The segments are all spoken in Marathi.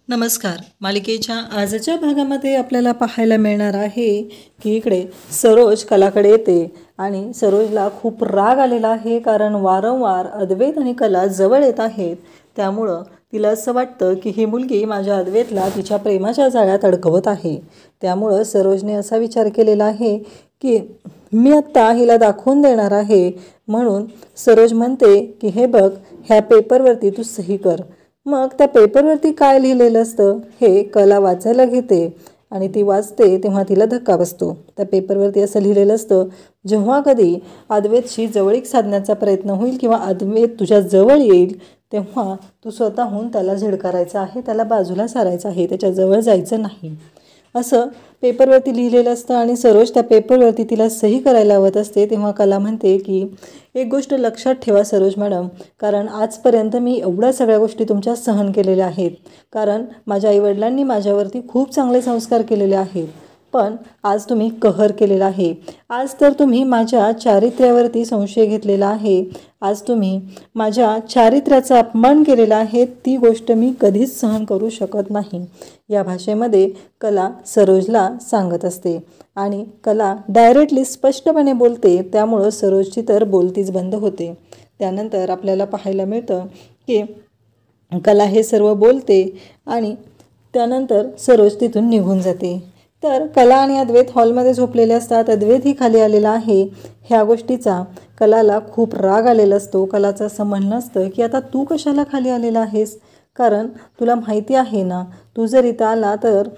नमस्कार. मालिकेच्या आजच्या भागामध्ये आपल्याला पाहायला मिळणार आहे की इकडे सरोज कलाकडे येते आणि सरोजला खूप राग आलेला आहे, कारण वारंवार अद्वैत आणि कला जवळ येत आहेत. त्यामुळं तिला असं वाटतं की ही मुलगी माझ्या अद्वैतला तिच्या प्रेमाच्या जाळ्यात अडकवत आहे. त्यामुळं सरोजने असा विचार केलेला आहे की मी आत्ता हिला दाखवून देणार आहे. म्हणून सरोज म्हणते की हे बघ, ह्या पेपरवरती तू सही कर. मग त्या पेपरवरती काय लिहिलेलं असतं हे कला वाचायला घेते आणि ती वाचते तेव्हा तिला धक्का बसतो. त्या पेपरवरती असं लिहिलेलं असतं, जेव्हा कधी अद्वैतशी जवळीक साधण्याचा प्रयत्न होईल किंवा अद्वैत तुझ्या जवळ येईल तेव्हा तू स्वतःहून त्याला झिडकारायचं आहे, त्याला बाजूला सारायचं आहे, त्याच्याजवळ जायचं नाही, असं पेपरवरती लिहिलेलं असतं. आणि सरोज त्या पेपरवरती तिला सही करायला लावत असते. तेव्हा कला म्हणते की एक गोष्ट लक्षात ठेवा सरोज मॅडम, कारण आजपर्यंत मी एवढ्या सगळ्या गोष्टी तुमच्या सहन केलेल्या आहेत, कारण माझ्या आईवडिलांनी माझ्यावरती खूप चांगले संस्कार केलेले आहेत. पण आज तुम्ही कहर केलेला आहे. आज तर तुम्ही माझ्या चारित्र्यावरती संशय घेतलेला आहे. आज तुम्ही माझ्या चारित्र्याचा अपमान केलेला आहे. ती गोष्ट मी कधीच सहन करू शकत नाही. या भाषेमध्ये कला सरोजला सांगत असते आणि कला डायरेक्टली स्पष्टपणे बोलते. त्यामुळं सरोजची तर बोलतीच बंद होते. त्यानंतर आपल्याला पाहायला मिळतं की कला हे सर्व बोलते आणि त्यानंतर सरोज तिथून निघून जाते. तर कला आणि अद्वैत हॉलमध्ये झोपलेले असतात. अद्वैतही खाली आलेला आहे. ह्या गोष्टीचा कलाला खूप राग आलेला असतो. कलाचं असं म्हणणं असतं की आता तू कशाला खाली आलेला आहेस, कारण तुला माहिती आहे ना, तू जर इथं आला तर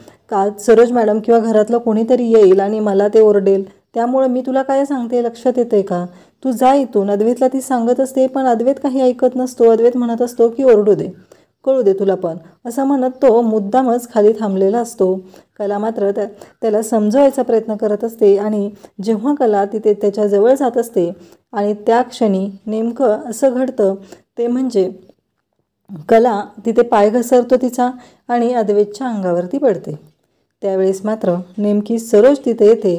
सरोज मॅडम किंवा घरातलं कोणीतरी येईल आणि मला ते ओरडेल. त्यामुळं मी तुला काय सांगते लक्षात येते का, तू जा इथून. अद्वैतला ती सांगत असते, पण अद्वैत काही ऐकत नसतो. अद्वैत म्हणत असतो की ओरडू दे, कळू दे तुला पण, असं म्हणत तो मुद्दामच खाली थांबलेला असतो. कला मात्र त्याला समजवायचा प्रयत्न करत असते आणि जेव्हा कला तिथे त्याच्याजवळ जात असते आणि त्या क्षणी नेमकं असं घडतं ते म्हणजे कला तिथे पाय घसरतो तिचा आणि अद्वैतच्या अंगावरती पडते. त्यावेळेस मात्र नेमकी सरोज तिथे येते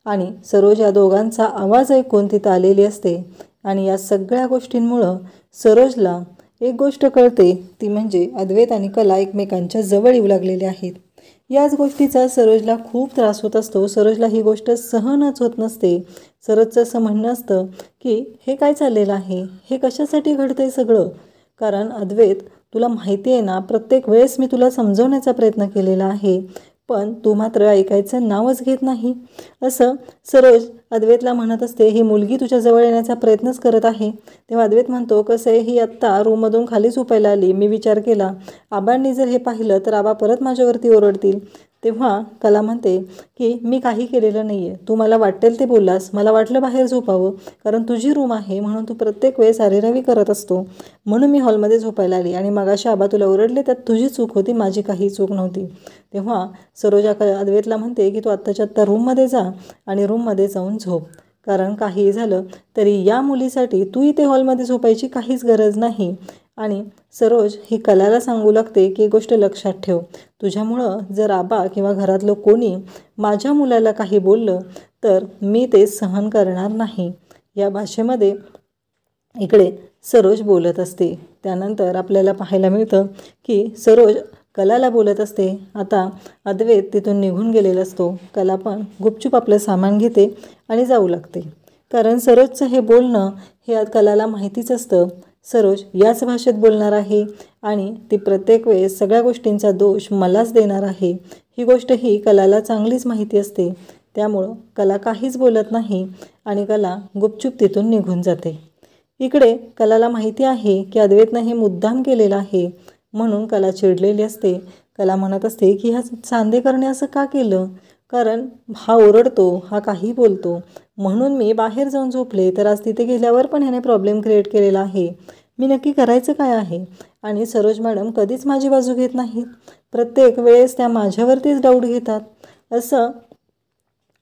आणि सरोज या दोघांचा आवाज ऐकून तिथं आलेली असते. आणि या सगळ्या गोष्टींमुळं सरोजला एक गोष्ट कळते, ती म्हणजे अद्वैत आणि कला एकमेकांच्या जवळ येऊ लागलेले आहेत. याच गोष्टीचा सरोजला खूप त्रास होत असतो. सरोजला ही गोष्ट सहनच होत नसते. सरोजचं असं म्हणणं असतं की हे काय चाललेलं आहे, हे कशासाठी घडतंय सगळं, कारण अद्वैत तुला माहिती आहे ना, प्रत्येक वेळेस मी तुला समजवण्याचा प्रयत्न केलेला आहे, पण तू मात्र ऐकायचं नावच घेत नाही, असं सरोज अद्वैतला म्हणत असते. ही मुलगी तुझ्याजवळ येण्याचा प्रयत्नच करत आहे. तेव्हा अद्वैत म्हणतो, कसं आहे, ही आत्ता रूममधून खाली झोपायला आली. मी विचार केला आबांनी जर हे पाहिलं तर आबा परत माझ्यावरती ओरडतील. तेव्हा कला म्हणते की मी काही केलेलं नाही आहे, तू मला वाटेल ते बोललास, मला वाटलं बाहेर झोपावं, कारण तुझी रूम आहे म्हणून तू प्रत्येक वेळेस आरेरावी करत असतो, म्हणून मी हॉलमध्ये झोपायला आली. आणि मगाशी आबा तुला ओरडले, त्यात तुझी चूक होती, माझी काही चूक नव्हती. तेव्हा सरोजा अद्वैतला म्हणते की तू आत्ताच्या आत्ता रूममध्ये जा आणि रूममध्ये जाऊन झोप, कारण काही झालं तरी या मुलीसाठी तू इथे हॉलमध्ये झोपायची काहीच गरज नाही. आणि सरोज ही कलाला सांगू लागते की गोष्ट लक्षात ठेव, तुझ्यामुळं जर आबा किंवा घरातलं कोणी माझ्या मुलाला काही बोललं तर मी ते सहन करणार नाही. या भाषेमध्ये इकडे सरोज बोलत असते. त्यानंतर आपल्याला पाहायला मिळतं की सरोज कलाला बोलत असते. आता अद्वैत तिथून निघून गेलेला असतो. कला पण गुपचूप आपलं सामान घेते आणि जाऊ लागते, कारण सरोजचं हे बोलणं हे कलाला माहितीच असतं. सरोज याच भाषेत बोलणार आहे आणि ती प्रत्येक वेळेस सगळ्या गोष्टींचा दोष मलाच देणार आहे, ही गोष्ट ही कलाला चांगलीच माहिती असते. त्यामुळं कला काहीच बोलत नाही आणि कला गुपचूप तिथून निघून जाते. इकडे कलाला माहिती आहे की अद्वैतनं हे मुद्दाम केलेलं आहे, म्हणून कला चिडलेली असते. कला म्हणत असते की ह्या चांदेकरने असं का केलं, कारण हा ओरडतो, हा काही बोलतो, म्हणून मी बाहेर जाऊन झोपले, तर आज तिथे गेल्यावर पण ह्याने प्रॉब्लेम क्रिएट केलेला आहे. मी नक्की करायचं काय आहे. आणि सरोज मॅडम कधीच माझी बाजू घेत नाहीत, प्रत्येक वेळेस त्या माझ्यावरतीच डाऊट घेतात, असं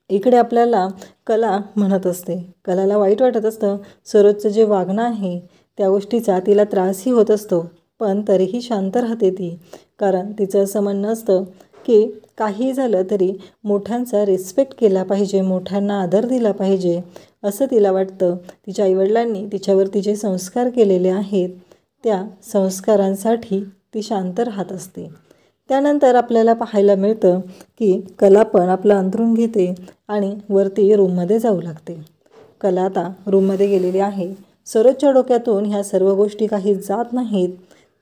इकडे आपल्याला कला म्हणत असते. कलाला वाईट वाटत असतं. सरोजचं जे वागणं आहे त्या गोष्टीचा तिला त्रासही होत असतो, पण तरीही शांत राहते ती, कारण तिचं असं म्हणणं असतं की काही झालं तरी मोठ्यांचा रिस्पेक्ट केला पाहिजे, मोठ्यांना आदर दिला पाहिजे, असं तिला वाटतं. तिच्या आईवडिलांनी तिच्यावरती जे संस्कार केलेले आहेत त्या संस्कारांसाठी ती शांत राहत असते. त्यानंतर आपल्याला पाहायला मिळतं की कला पण आपलं अंथरूण घेते आणि वरती रूममध्ये जाऊ लागते. कला आता रूममध्ये गेलेली आहे. सरोजच्या डोक्यातून ह्या सर्व गोष्टी काही जात नाहीत.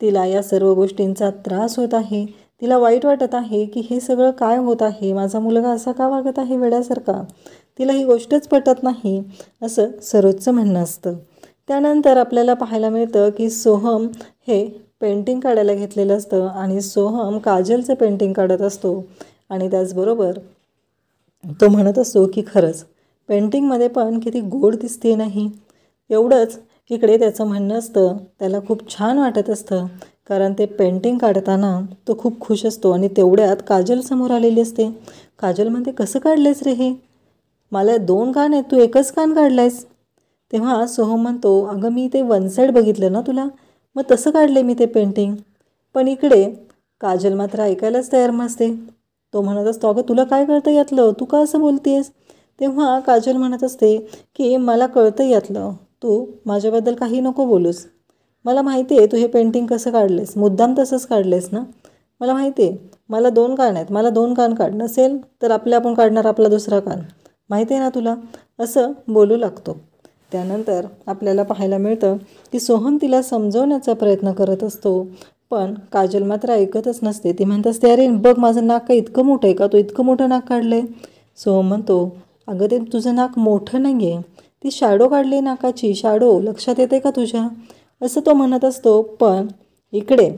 तिला या सर्व गोष्टींचा त्रास होत आहे. तिला वाईट वाटत आहे की हे सगळं काय होत आहे, माझा मुलगा असा का वागत आहे वेड्यासारखा, तिला ही गोष्टच पटत नाही असं सरोजचं म्हणणं असतं. त्यानंतर आपल्याला पाहायला मिळतं की सोहम हे पेंटिंग काढायला घेतलेलं असतं आणि सोहम काजलचं पेंटिंग काढत असतो आणि त्याचबरोबर तो म्हणत असतो की खरंच पेंटिंगमध्ये पण किती गोड दिसते नाही. एवढंच इकडे त्याचं म्हणणं असतं, त्याला खूप छान वाटत असतं कारण ते पेंटिंग काढताना तो खूप खुश असतो आणि तेवढ्यात काजल समोर आलेली असते. काजल म्हणते, कसं काढलेस रे हे, मला 2 कान आहेत, तू एकच कान काढलायस. तेव्हा सोहम म्हणतो, अगं मी ते वन साईड बघितलं ना तुला, मग तसं काढले मी ते पेंटिंग. पण इकडे काजल मात्र ऐकायलाच तयार नसते. तो म्हणत असतो, अगं तुला काय कळतं यातलं, तू का असं बोलतेस. तेव्हा काजल म्हणत असते की मला कळतं यातलं, तू माझ्याबद्दल काही नको बोलूस, मला माहिती आहे तू हे पेंटिंग कसं काढलेस, मुद्दाम तसंच काढलेस ना, मला माहिती आहे. मला 2 कान आहेत, मला 2 कान काढ, नसेल तर आपण काढणार आपला दुसरा कान, माहिती आहे ना तुला, असं बोलू लागतो. त्यानंतर आपल्याला पाहायला मिळतं की सोहम तिला समजवण्याचा प्रयत्न करत असतो, पण काजल मात्र ऐकतच नसते. ती म्हणत असते, अरे बघ माझं नाक काय इतकं मोठं आहे का, तो इतकं मोठं नाक काढलं आहे. सोहम म्हणतो, अगं ते तुझं नाक मोठं नाही आहे, ती शॅडो काढली नाकाची, शॅडो, लक्षात येते का तुझ्या, असं तो म्हणत असतो. पण इकडे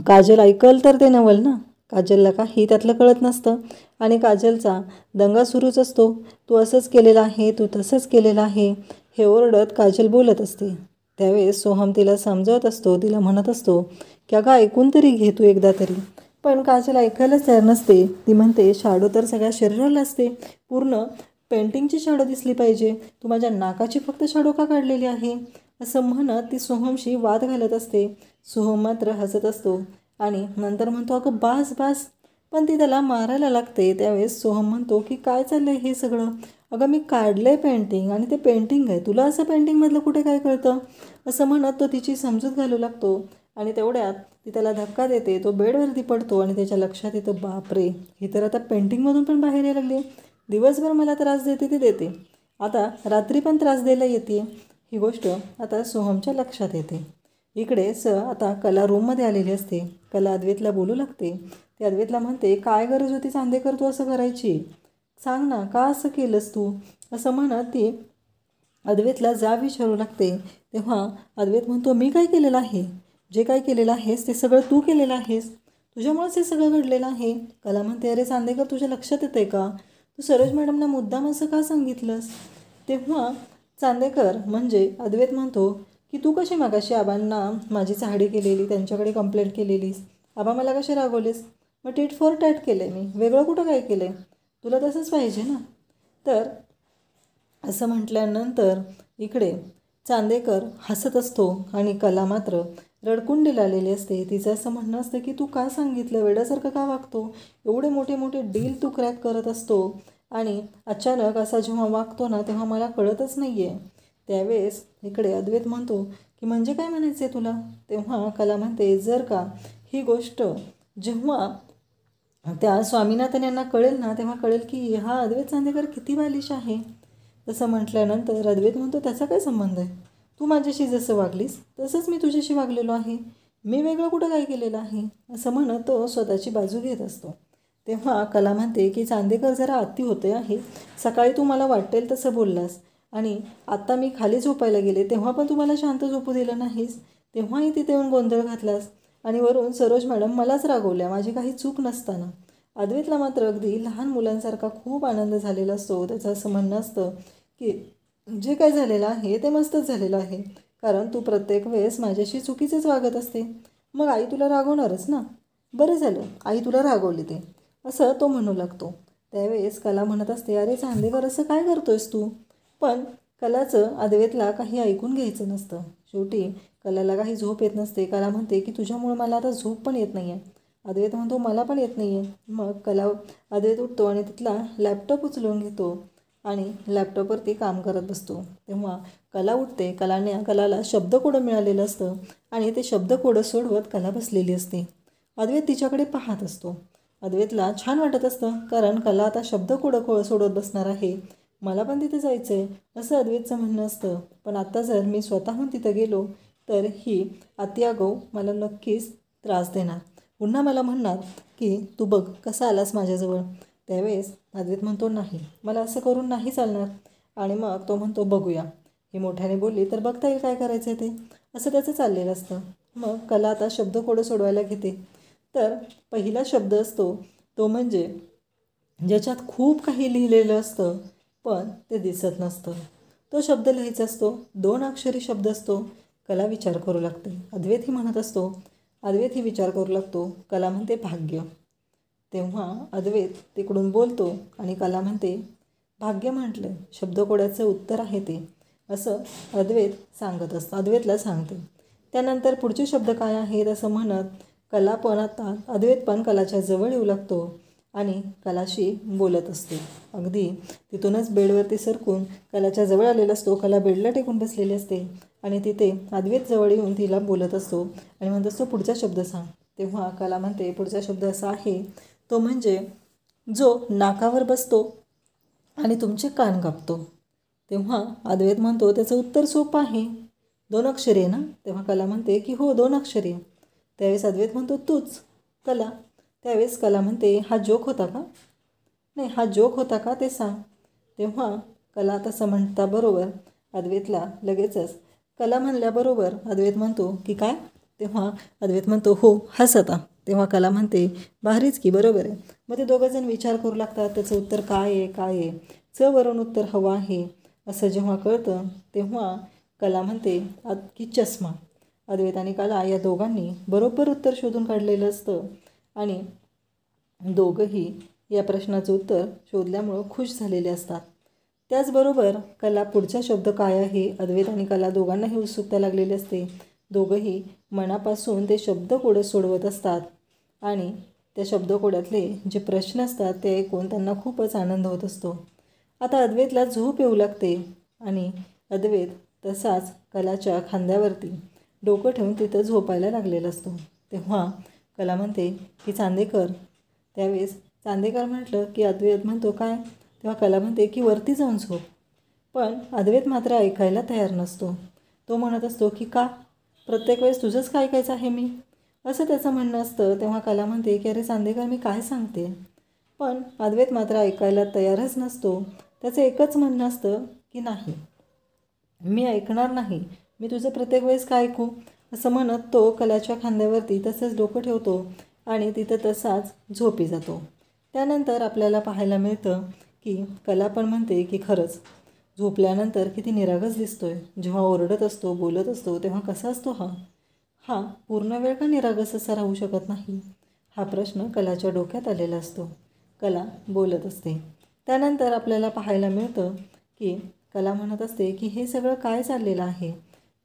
काजल ऐकल तर ते नवल ना, काजलला काही त्यातलं कळत नसतं आणि काजलचा दंगा सुरूच असतो. तू असंच केलेलं आहे, तू तसंच केलेलं आहे, हे ओरडत काजल बोलत असते. त्यावेळेस सोहम तिला समजवत असतो, तिला म्हणत असतो की अगं ऐकून तरी घे तू एकदा तरी. पण काजल ऐकायलाच तयार नसते. ती म्हणते, शॅडो तर सगळ्या शरीराला असते, पूर्ण पेंटिंगची शॅडो दिसली पाहिजे, तू माझ्या नाकाची फक्त शॅडो का काढलेली आहे, असं म्हणत ती सोहमशी वाद घालत असते. सोहम मात्र हसत असतो आणि नंतर म्हणतो, अगं बास बास, पण ती त्याला मारायला लागते. त्यावेळेस सोहम म्हणतो की काय चाललं आहे हे सगळं, अगं मी काढलं आहे पेंटिंग आणि ते पेंटिंग आहे, तुला असं पेंटिंगमधलं कुठे काय कळतं, असं म्हणत तो तिची समजूत घालू लागतो. आणि तेवढ्यात ती त्याला धक्का देते, तो बेडवरती पडतो आणि त्याच्या लक्षात येतं, बापरे ही तर आता पेंटिंगमधून पण बाहेर यायला लागली, दिवसभर मला त्रास देते ती देते, आता रात्री पण त्रास द्यायला येते, ही गोष्ट आता सोहमच्या लक्षात येते. इकडे आता कला रूममध्ये आलेली असते. कला अद्वैतला बोलू लागते. ती अद्वैतला म्हणते, काय गरज होती चांदेकर तू असं करायची, सांग ना का असं केलंस तू, असं म्हणत ती अद्वैतला जाब विचारू लागते. तेव्हा अद्वैत म्हणतो, मी काय केलेलं आहे, जे काय केलेलं आहेस ते सगळं तू केलेलं आहेस, तुझ्यामुळेच हे सगळं घडलेलं आहे. कला म्हणते, अरे चांदेकर तुझ्या लक्षात येते का, तू सरोज मॅडमना मुद्दाम असं का सांगितलंस. तेव्हा चांदेकर म्हणजे अद्वैत म्हणतो की तू कशी मागाशी आबांना माझी चाहडी केलेली, त्यांच्याकडे कंप्लेंट केलेलीस, आबा मला कसे रागवलेस, मग टीट फॉर टॅट केलं आहे, मी वेगळं कुठं काय केलं आहे, तुला तसंच पाहिजे ना. तर असं म्हटल्यानंतर इकडे चांदेकर हसत असतो आणि कला मात्र रडकुंडीला आलेली असते. तिचं असं म्हणणं असतं की तू का सांगितलं, वेड्यासारखं का वागतो, एवढे मोठे मोठे डील तू क्रॅक करत असतो आणि अचानक असा जेव्हा वागतो ना तेव्हा मला कळतच नाही आहे. त्यावेळेस इकडे अद्वैत म्हणतो की म्हणजे काय म्हणायचं आहे तुला. तेव्हा कला म्हणते, जर का ही गोष्ट जेव्हा त्या स्वामीनाथन यांना कळेल ना तेव्हा कळेल की हा अद्वैत चांदेकर किती बालिश आहे. तसं म्हटल्यानंतर अद्वैत म्हणतो, त्याचा काय संबंध आहे, तू माझ्याशी जसं वागलीस तसंच मी तुझ्याशी वागलेलो आहे, मी वेगळं कुठं काय केलेलं आहे, असं म्हणत तो स्वतःची बाजू घेत असतो. तेव्हा कला म्हणते की चांदेकर जरा अति होते आहे, सकाळी तू मला वाटेल तसं बोललास आणि आत्ता मी खाली झोपायला गेले तेव्हा पण तू मला शांत झोपू दिलं नाहीस, तेव्हाही तिथे येऊन गोंधळ घातलास आणि वरून सरोज मॅडम मलाच रागवल्या माझी काही चूक नसताना. अद्वैतला मात्र अगदी लहान मुलांसारखा खूप आनंद झालेला असतो. त्याचं असं म्हणणं असतं की जे काय झालेलं आहे ते मस्तच झालेलं आहे, कारण तू प्रत्येक वेळेस माझ्याशी चुकीचंच वागत असते, मग आई तुला रागवणारच ना, बरं झालं आई तुला रागवली ते, असं तो म्हणू लागतो. त्यावेळेस कला म्हणत असते, अरे चांदेकर असं काय करतोयस तू. पण कलाचं अद्वैतला काही ऐकून घ्यायचं नसतं. शेवटी कलाला काही झोप येत नसते. कला म्हणते की तुझ्यामुळे मला आता झोप पण येत नाही आहे. अद्वैत म्हणतो, मला पण येत नाही आहे. मग अद्वैत उठतो आणि तिथला लॅपटॉप उचलून घेतो आणि लॅपटॉपवरती काम करत बसतो. तेव्हा कला उठते. कलाला शब्दकोडं मिळालेलं असतं आणि ते शब्दकोडं सोडवत कला बसलेली असते. अद्वैत तिच्याकडे पाहत असतो. अद्वैतला छान वाटत असतं, कारण कला आता शब्दकोडं सोडत बसणार आहे. मला पण तिथे जायचं आहे असं अद्वैतचं म्हणणं असतं. पण आत्ता जर मी स्वतःहून तिथं गेलो तर ही आत्यागो मला नक्कीच त्रास देणार. पुन्हा मला म्हणणार की तू बघ कसा आलास माझ्याजवळ. त्यावेळेस अद्वैत म्हणतो नाही, मला असं करून नाही चालणार. आणि मग तो म्हणतो बघूया, ही मोठ्याने बोलली तर बघता येईल काय करायचं आहे ते, असं त्याचं चाललेलं असतं. मग कला आता शब्दकोडं सोडवायला घेते. तर पहिला शब्द असतो तो म्हणजे ज्याच्यात खूप काही लिहिलेलं असतं पण ते दिसत नसतं. तो शब्द लिहायचा असतो. 2 अक्षरी शब्द असतो. कला विचार करू लागते. अद्वैत ही विचार करू लागतो. कला म्हणते भाग्य. तेव्हा अद्वैत तिकडून बोलतो आणि कला म्हणते भाग्य म्हटलं, शब्दकोड्याचं उत्तर आहे ते, असं अद्वैतला सांगते. त्यानंतर पुढचे शब्द काय आहेत असं म्हणत अद्वैत पण कलाच्या जवळ येऊ लागतो आणि कलाशी बोलत असतो. अगदी तिथूनच बेडवरती सरकून कलाच्या जवळ आलेला असतो. कला बेडला टेकून बसलेली असते आणि तिथे अद्वैत जवळ येऊन तिला बोलत असतो आणि म्हणत असतो पुढचा शब्द सांग. तेव्हा कला म्हणते पुढचा शब्द असा आहे, तो म्हणजे जो नाकावर बसतो आणि तुमचे कान कापतो. तेव्हा अद्वैत म्हणतो त्याचं उत्तर सोपं आहे, 2 अक्षरी आहे ना. तेव्हा कला म्हणते की हो 2 अक्षरी. त्यावेळेस अद्वैत म्हणतो तूच कला. त्यावेळेस कला म्हणते हा जोक होता का? नाही, हा जोक होता का ते सांग. तेव्हा कला तसं म्हणताबरोबर अद्वैतला लगेचच कला म्हणल्याबरोबर अद्वैत म्हणतो की काय. तेव्हा अद्वैत म्हणतो हो हस आता. तेव्हा कला म्हणते भारीच की, बरोबर आहे. मग ते दोघंजण विचार करू लागतात त्याचं उत्तर काय आहे. च वरून उत्तर हवं आहे असं जेव्हा कळतं तेव्हा कला म्हणते की चष्मा. अद्वैत आणि कला या दोघांनी बरोबर उत्तर शोधून काढलेलं असतं आणि दोघंही या प्रश्नाचं उत्तर शोधल्यामुळं खुश झालेले असतात. त्याचबरोबर कला पुढचा शब्द काय आहे, अद्वैत आणि कला दोघांनाही उत्सुकता लागलेली असते. दोघंही मनापासून ते शब्दकोडं सोडवत असतात आणि त्या शब्दकोड्यातले जे प्रश्न असतात ते ऐकून त्यांना खूपच आनंद होत असतो. आता अद्वैतला झोप येऊ लागते आणि अद्वैत तसाच कलाच्या खांद्यावरती डोकं ठेवून तिथं झोपायला लागलेला असतो. तेव्हा कला म्हणते की चांदेकर. त्यावेळेस चांदेकर म्हटलं की अद्वैत म्हणतो काय. तेव्हा कला म्हणते की वरती जाऊन झोप. पण अद्वैत मात्र ऐकायला तयार नसतो. तो म्हणत असतो की का, प्रत्येक वेळेस तुझंच काय ऐकायचं आहे मी, असं त्याचं म्हणणं असतं. तेव्हा कला म्हणते की अरे चांदेकर मी काय सांगते. पण अद्वैत मात्र ऐकायला तयारच नसतो. त्याचं एकच म्हणणं असतं की नाही, मी ऐकणार नाही, मी तुझं प्रत्येक वेळेस काय ऐकू, असं म्हणत तो कलाच्या खांद्यावरती तसंच डोकं ठेवतो आणि तिथं तसाच झोपी जातो. त्यानंतर आपल्याला पाहायला मिळतं की कला पण म्हणते की खरंच झोपल्यानंतर किती निरागस दिसतोय. जेव्हा ओरडत असतो बोलत असतो तेव्हा कसा असतो हा पूर्ण वेळ का निरागस असा राहू शकत नाही, हा प्रश्न कलाच्या डोक्यात आलेला असतो. कला बोलत असते. त्यानंतर आपल्याला पाहायला मिळतं की कला म्हणत असते की हे सगळं काय चाललेलं आहे,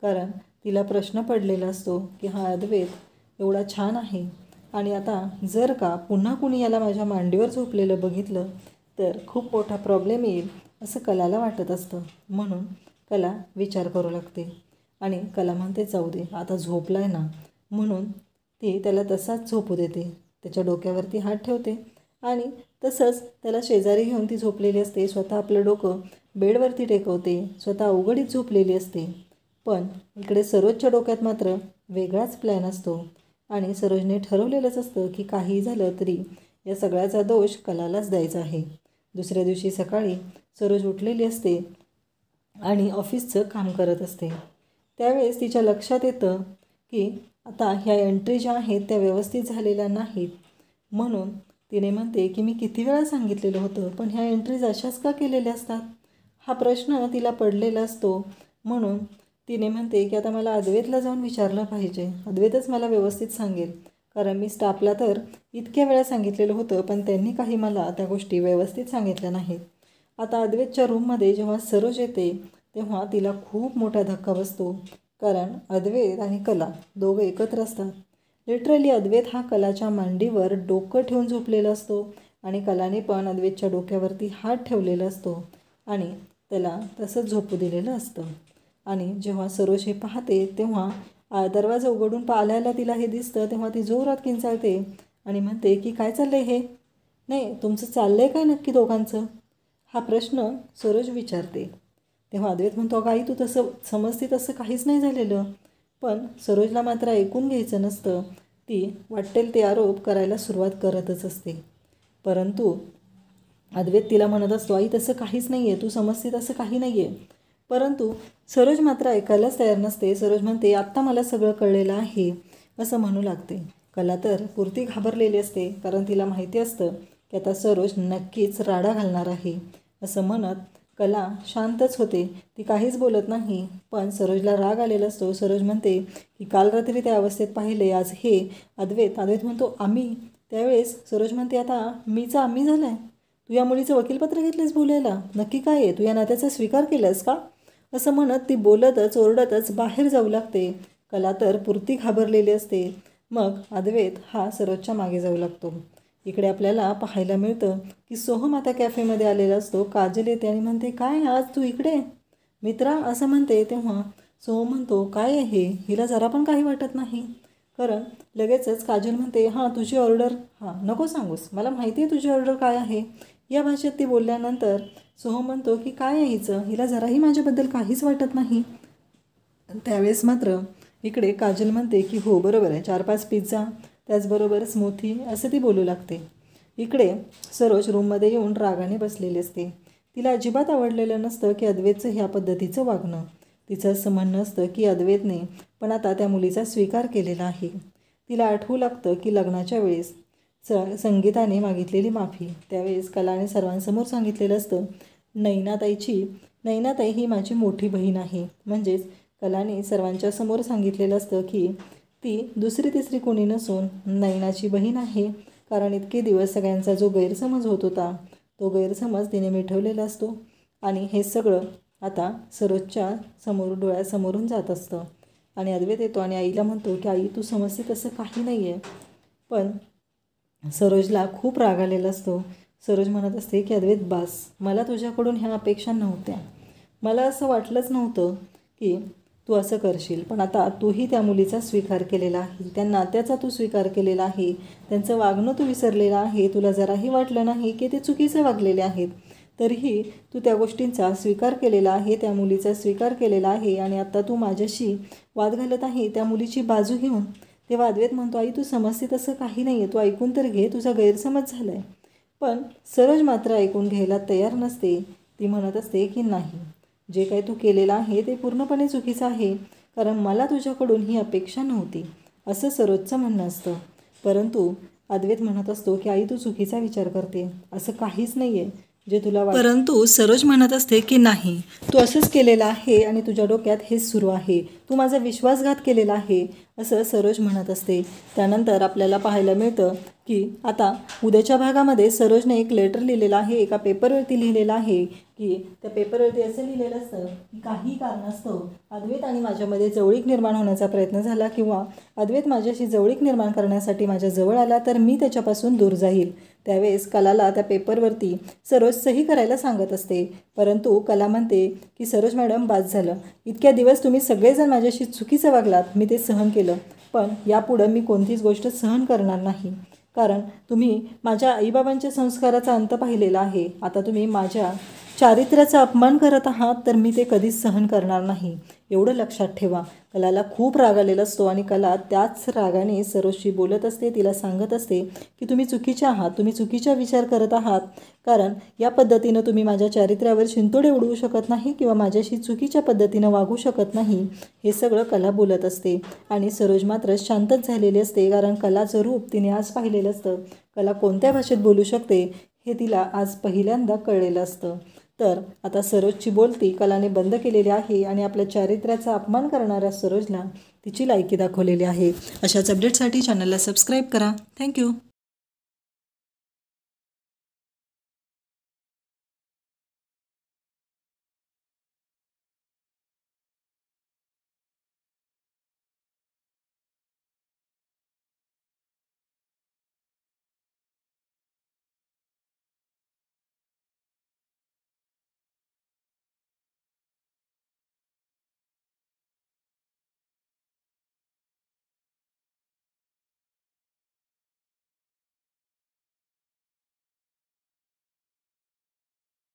कारण तिला प्रश्न पडलेला असतो की हा अद्वैत एवढा छान आहे आणि आता जर का पुन्हा कुणी याला माझ्या मांडीवर झोपलेलं बघितलं तर खूप मोठा प्रॉब्लेम येईल असं कलाला वाटत असतं. म्हणून कला विचार करू लागते आणि कला म्हणते जाऊ दे आता झोपलाय ना, म्हणून ती त्याला तसाच झोपू देते. त्याच्या डोक्यावरती हात ठेवते आणि तसंच त्याला शेजारी घेऊन ती झोपलेली असते. स्वतः आपलं डोकं बेडवरती टेकवते, स्वतः अवघडीत झोपलेली असते. पण इकडे सरोजच्या डोक्यात मात्र वेगळाच प्लॅन असतो आणि सरोजने ठरवलेलंच असतं की काही झालं तरी या सगळ्याचा दोष कलालाच द्यायचा आहे. दुसऱ्या दिवशी सकाळी सरोज उठलेली असते आणि ऑफिसचं काम करत असते. त्यावेळेस तिच्या लक्षात येतं की आता ह्या एंट्री ज्या आहेत त्या व्यवस्थित झालेल्या नाहीत. म्हणून तिने म्हणते की मी किती वेळा सांगितलेलं होतं, पण ह्या एंट्रीज अशाच का केलेल्या असतात, हा प्रश्न तिला पडलेला असतो. म्हणून तिने म्हणते की आता मला अद्वैतला जाऊन विचारलं पाहिजे, अद्वैतच मला व्यवस्थित सांगेल, कारण मी स्टाफला तर इतक्या वेळा सांगितलेलं होतं पण त्यांनी काही मला त्या गोष्टी व्यवस्थित सांगितल्या नाहीत. आता अद्वैतच्या रूममध्ये जेव्हा सरोज येते तेव्हा तिला खूप मोठा धक्का बसतो, कारण अद्वैत आणि कला दोघं एकत्र असतात. लिटरली अद्वैत हा कलाच्या मांडीवर डोकं ठेवून झोपलेला असतो आणि कलाने पण अद्वैतच्या डोक्यावरती हात ठेवलेला असतो आणि त्याला तसंच झोपू दिलेलं असतं. आणि जेव्हा सरोज हे पाहते तेव्हा दरवाजा उघडून पाहिल्याला तिला हे दिसतं तेव्हा ती जोरात किंचाळते आणि म्हणते की काय चाललं आहे हे. नाही, तुमचं चाललं आहे काय नक्की दोघांचं, हा प्रश्न सरोज विचारते. तेव्हा अद्वैत म्हणतो, अगं आई तू तसं समजते तसं काहीच नाही झालेलं. पण सरोजला मात्र ऐकून घ्यायचं नसतं. ती वाटेल ते आरोप करायला सुरुवात करतच असते. परंतु अद्वैत तिला म्हणत असतो, आई तसं काहीच नाही आहे, तू समजते तसं काही नाही आहे. परंतु सरोज मात्र ऐकायलाच तयार नसते. सरोज म्हणते, आत्ता मला सगळं कळलेलं आहे असं म्हणू लागते. कला तर पुरती घाबरलेली असते, कारण तिला माहिती असतं की आता सरोज नक्कीच राडा घालणार आहे. असं म्हणत कला शांतच होते, ती काहीच बोलत नाही. पण सरोजला राग आलेला असतो. सरोज म्हणते की काल रात्री त्या अवस्थेत पाहिले, आज हे. अद्वैत म्हणतो आम्ही. त्यावेळेस सरोज म्हणते, आता मीचा आम्ही झाला आहे. तू या मुलीचं वकीलपत्र घेतलेस बोलायला, नक्की काय आहे, तू या नात्याचा स्वीकार केलास का, असं म्हणत ती बोलतच ओरडतच बाहेर जाऊ लागते. कला तर पुरती घाबरलेली असते. मग अद्वैत हा सरोजच्या मागे जाऊ लागतो. इकडे आपल्याला पाहायला मिळतं की सोहम आता कॅफेमध्ये आलेला असतो. काजल येते आणि म्हणते, काय आज तू इकडे मित्रा, असं म्हणते. तेव्हा सोहम म्हणतो, काय आहे, हिला जरा पण काही वाटत नाही. कारण लगेचच काजल म्हणते, हां तुझी ऑर्डर, हां नको सांगूस, मला माहिती आहे तुझी ऑर्डर काय आहे. या भाषेत ती बोलल्यानंतर सोहम म्हणतो की काय आहे हिचं, हिला जराही माझ्याबद्दल काहीच वाटत नाही. त्यावेळेस मात्र इकडे काजल म्हणते की हो बरोबर आहे, 4-5 पिझ्झा त्याचबरोबर स्मूथी असं ती बोलू लागते. इकडे सरोज रूममध्ये येऊन रागाने बसलेली असते. तिला अजिबात आवडलेलं नसतं की अद्वैतचं ह्या पद्धतीचं वागणं. तिचं असं म्हणणं असतं की अद्वैतने पण आता त्या मुलीचा स्वीकार केलेला आहे. तिला आठवू लागतं की लग्नाच्या वेळेस संगीताने मागितलेली माफी. त्यावेळेस कलाने सर्वांसमोर सांगितलेलं असतं, नैनाताई ही माझी मोठी बहीण आहे. म्हणजेच कलाने सर्वांच्या समोर सांगितलेलं असतं की ती दुसरी तिसरी कोणी नसून नैनाची बहीण आहे. कारण इतके दिवस सगळ्यांचा जो गैरसमज होत होता तो गैरसमज तिने मिटवलेला असतो. आणि हे सगळं आता सरोजच्या डोळ्यासमोरून जात असतं. आणि अद्वैत येतो आणि आईला म्हणतो की आई तू समजते तसं काही नाही आहे. पण सरोजला खूप राग आलेला असतो. सरोज म्हणत असते की अद्वैत बास, मला तुझ्याकडून ह्या अपेक्षा नव्हत्या. मला असं वाटलंच नव्हतं की तू असं करशील. पण आता तूही त्या मुलीचा स्वीकार केलेला आहे, त्या नात्याचा तू स्वीकार केलेला आहे, त्यांचं वागणं तू विसरलेलं आहे. तुला जराही वाटलं नाही की ते चुकीचे वागलेले आहेत. तरीही तू त्या गोष्टींचा स्वीकार केलेला आहे, त्या मुलीचा स्वीकार केलेला आहे. आणि आता तू माझ्याशी वाद घालत आहे त्या मुलीची बाजू घेऊन. तेव्हा अद्वैत म्हणतो, आई तू समजते तसं काही नाही आहे, तू ऐकून तर घे, तुझा गैरसमज झाला आहे. पण सरोज मात्र ऐकून घ्यायला तयार नसते. ती म्हणत असते की नाही, जे काही तू केलेलं आहे ते पूर्णपणे चुकीचं आहे, कारण मला तुझ्याकडून ही अपेक्षा नव्हती, असं सरोजचं म्हणणं असतं. परंतु अद्वैत म्हणत असतो की आई तू चुकीचा विचार करते, असं काहीच नाही आहे जे तुला परंतु सरोज म्हणत असते की नाही, तू असंच केलेलं आहे आणि तुझ्या डोक्यात हेच सुरू आहे, तू माझा विश्वासघात केलेला आहे, असं सरोज म्हणत असते. त्यानंतर आपल्याला पाहायला मिळतं की आता उद्याच्या भागामध्ये सरोजने एक लेटर लिहिलेलं आहे, एका पेपरवरती लिहिलेलं आहे की त्या पेपरवरती असं लिहिलेलं असतं की काही कारणास्तव अद्वैत आणि माझ्यामध्ये जवळीक निर्माण होण्याचा प्रयत्न झाला किंवा अद्वैत माझ्याशी जवळीक निर्माण करण्यासाठी माझ्या जवळ आला तर मी त्याच्यापासून दूर जाईल. त्यावेळेस कलाला त्या पेपरवरती सरोज सही करायला सांगत असते. परंतु कला म्हणते की सरोज मॅडम बास झालं, इतक्या दिवस तुम्ही सगळेजण माझ्याशी चुकीचं वागलात, मी ते सहन केलं, पण यापुढं मी कोणतीच गोष्ट सहन करणार नाही. कारण तुम्ही माझ्या आईबाबांच्या संस्काराचा अंत पाहिलेला आहे. आता तुम्ही माझ्या चारित्र्याचा अपमान करत आहात, तर मी ते कधीच सहन करणार नाही, एवढं लक्षात ठेवा. कलाला खूप राग आलेला असतो आणि कला त्याच रागाने सरोजशी बोलत असते. तिला सांगत असते की तुम्ही चुकीचे आहात, तुम्ही चुकीचा विचार करत आहात, कारण या पद्धतीनं तुम्ही माझ्या चारित्र्यावर शिंतोडे उडवू शकत नाही किंवा माझ्याशी चुकीच्या पद्धतीनं वागू शकत नाही. हे सगळं कला बोलत असते आणि सरोज मात्र शांतच झालेली असते, कारण कलाचं रूप तिने आज पाहिलेलं असतं. कला कोणत्या भाषेत बोलू शकते हे तिला आज पहिल्यांदा कळलेलं असतं. तर आता सरोजची बोलती कलाने बंद केलेली आहे आणि आपल्या चारित्र्याचा अपमान करणाऱ्या सरोजला तिची लायकी दाखवलेली आहे. अशाच अपडेटसाठी चॅनलला सबस्क्राईब करा. थँक्यू.